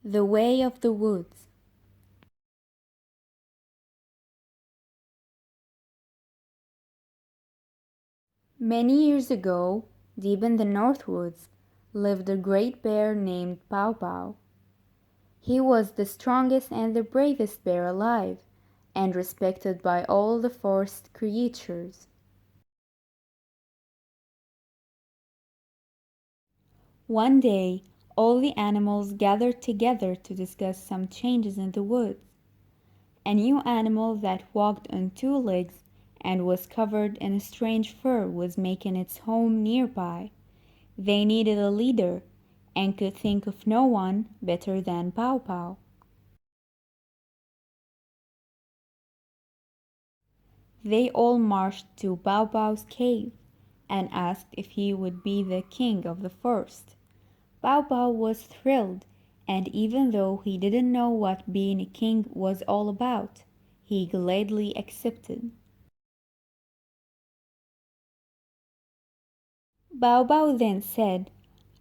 The Way of the Woods. Many years ago, deep in the North Woods, lived a great bear named Bow Bow. He was the strongest and the bravest bear alive, and respected by all the forest creatures. One day, all the animals gathered together to discuss some changes in the woods. A new animal that walked on two legs and was covered in a strange fur was making its home nearby. They needed a leader and could think of no one better than Bow Bow. They all marched to Bow Bow's cave and asked if he would be the king of the forest. Bow Bow was thrilled, and even though he didn't know what being a king was all about, he gladly accepted. Bow Bow then said,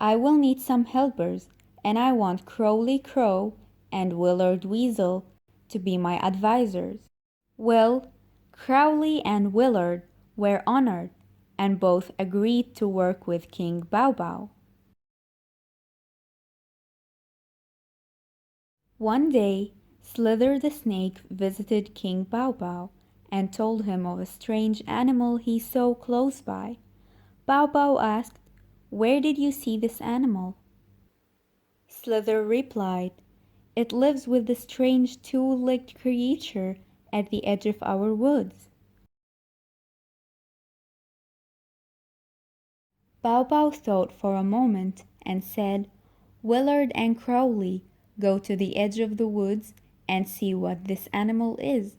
"I will need some helpers, and I want Crowley Crow and Willard Weasel to be my advisors." Well, Crowley and Willard were honored, and both agreed to work with King Bow Bow. One day, Slither the snake visited King Bow Bow and told him of a strange animal he saw close by. Bow Bow asked, "Where did you see this animal?" Slither replied, "It lives with the strange two-legged creature at the edge of our woods." Bow Bow thought for a moment and said, "Willard and Crowley, go to the edge of the woods and see what this animal is."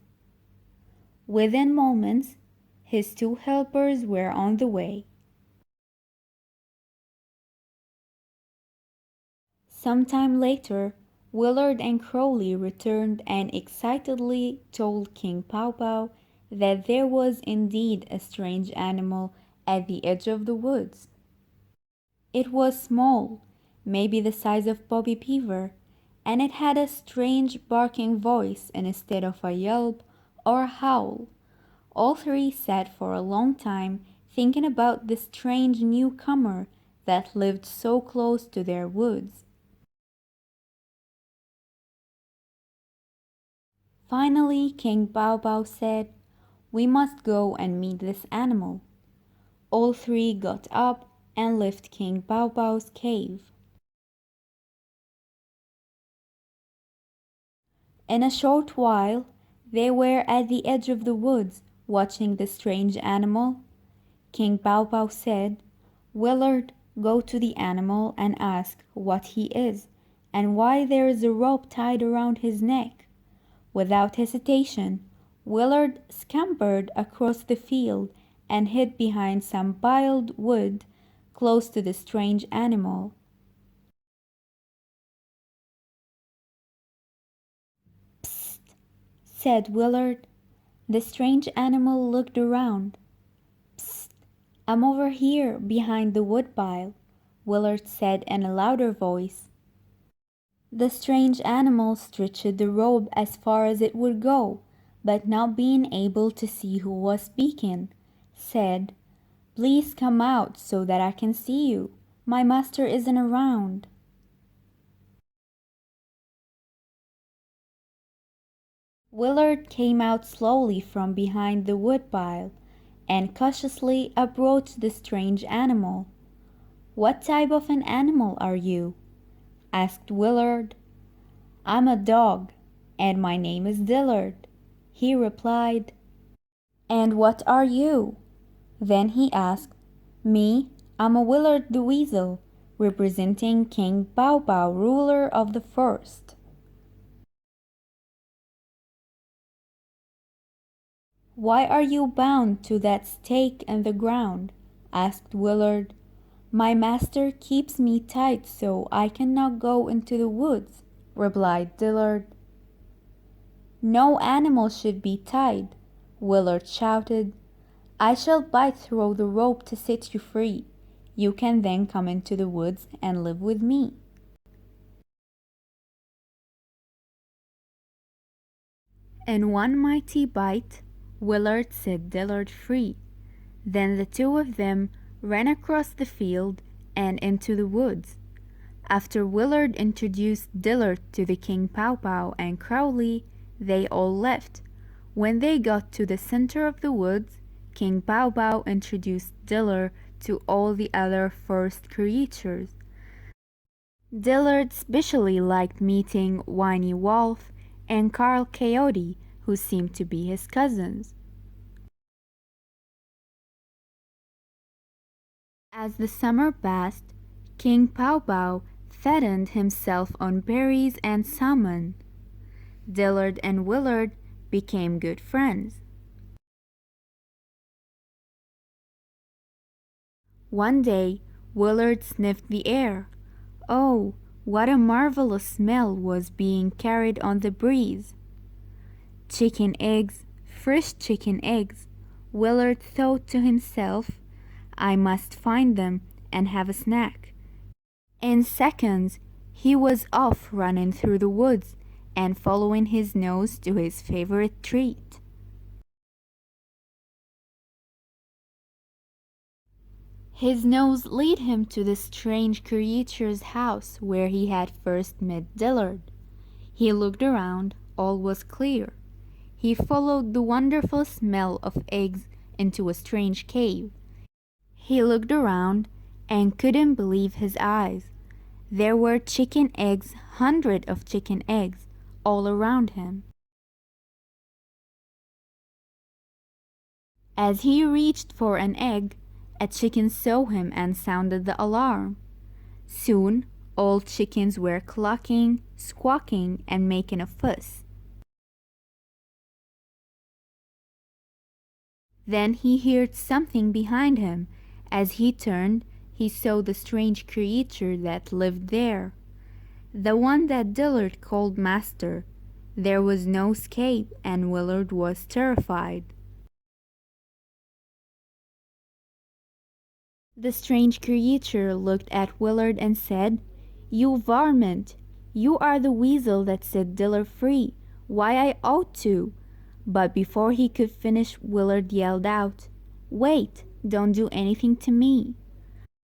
Within moments, his two helpers were on the way. Sometime later, Willard and Crowley returned and excitedly told King Bow Bow that there was indeed a strange animal at the edge of the woods. It was small, maybe the size of Bobby Beaver, and it had a strange barking voice instead of a yelp or a howl. All three sat for a long time thinking about this strange newcomer that lived so close to their woods. Finally, King Bow Bow said, "We must go and meet this animal." All three got up and left King Bow Bow's cave. In a short while, they were at the edge of the woods, watching the strange animal. King Bow Bow said, "Willard, go to the animal and ask what he is, and why there is a rope tied around his neck." Without hesitation, Willard scampered across the field and hid behind some piled wood close to the strange animal. "Psst," said Willard. The strange animal looked around. "Psst, I'm over here behind the woodpile," Willard said in a louder voice. The strange animal stretched the rope as far as it would go, but not being able to see who was speaking, said, "Please come out so that I can see you. My master isn't around." Willard came out slowly from behind the woodpile and cautiously approached the strange animal. "What type of an animal are you?" asked Willard. "I'm a dog, and my name is Dillard," he replied. "And what are you?" Then he asked. "Me, I'm a Willard the Weasel, representing King Bow Bow, ruler of the forest." "Why are you bound to that stake in the ground?" asked Willard. "My master keeps me tied so I cannot go into the woods," replied Dillard. "No animal should be tied," Willard shouted. "I shall bite through the rope to set you free. You can then come into the woods and live with me." In one mighty bite, Willard set Dillard free. Then the two of them ran across the field and into the woods. After Willard introduced Dillard to the King Pow Pow and Crowley, they all left. When they got to the center of the woods, King Pow Pow introduced Dillard to all the other forest creatures. Dillard especially liked meeting Whiny Wolf and Carl Coyote, who seemed to be his cousins. As the summer passed, King Pow Pow fattened himself on berries and salmon. Dillard and Willard became good friends. One day, Willard sniffed the air. Oh, what a marvelous smell was being carried on the breeze! Chicken eggs, fresh chicken eggs. Willard thought to himself, I must find them and have a snack. In seconds, he was off running through the woods and following his nose to his favorite treat. His nose led him to the strange creature's house where he had first met Dillard. He looked around, all was clear. He followed the wonderful smell of eggs into a strange cave. He looked around and couldn't believe his eyes. There were chicken eggs, hundreds of chicken eggs, all around him. As he reached for an egg, a chicken saw him and sounded the alarm. Soon, all chickens were clucking, squawking, and making a fuss. Then he heard something behind him. As he turned, he saw the strange creature that lived there, the one that Dillard called Master. There was no escape, and Willard was terrified. The strange creature looked at Willard and said, You varmint! You are the weasel that set Dillard free. Why, I ought to. But before he could finish, Willard yelled out, Wait, don't do anything to me.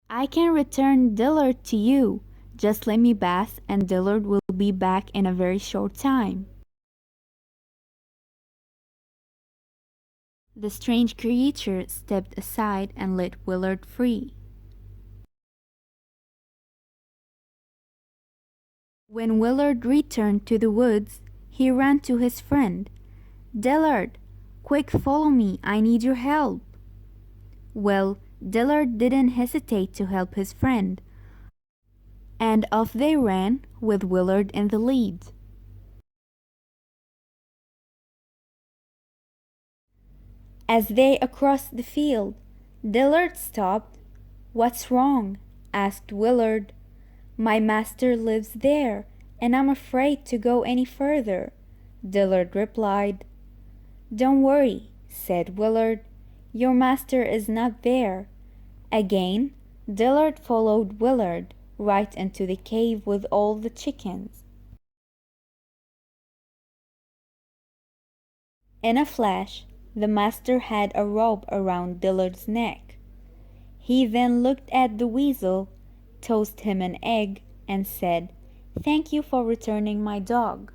I can return Dillard to you. Just let me pass and Dillard will be back in a very short time. The strange creature stepped aside and let Willard free. When Willard returned to the woods, he ran to his friend. Dillard, quick, follow me, I need your help. Well, Dillard didn't hesitate to help his friend, and off they ran with Willard in the lead. As they crossed the field, Dillard stopped. What's wrong? Asked Willard. My master lives there, and I'm afraid to go any further, Dillard replied. Don't worry, said Willard. Your master is not there. Again, Dillard followed Willard right into the cave with all the chickens. In a flash, the master had a rope around Dillard's neck. He then looked at the weasel, tossed him an egg, and said, Thank you for returning my dog.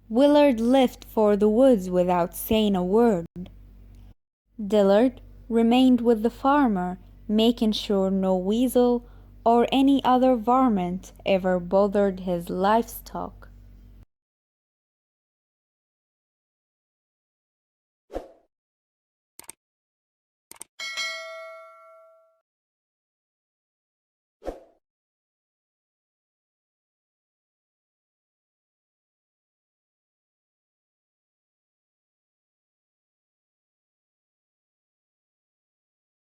Willard left for the woods without saying a word. Dillard remained with the farmer, making sure no weasel or any other varmint ever bothered his livestock.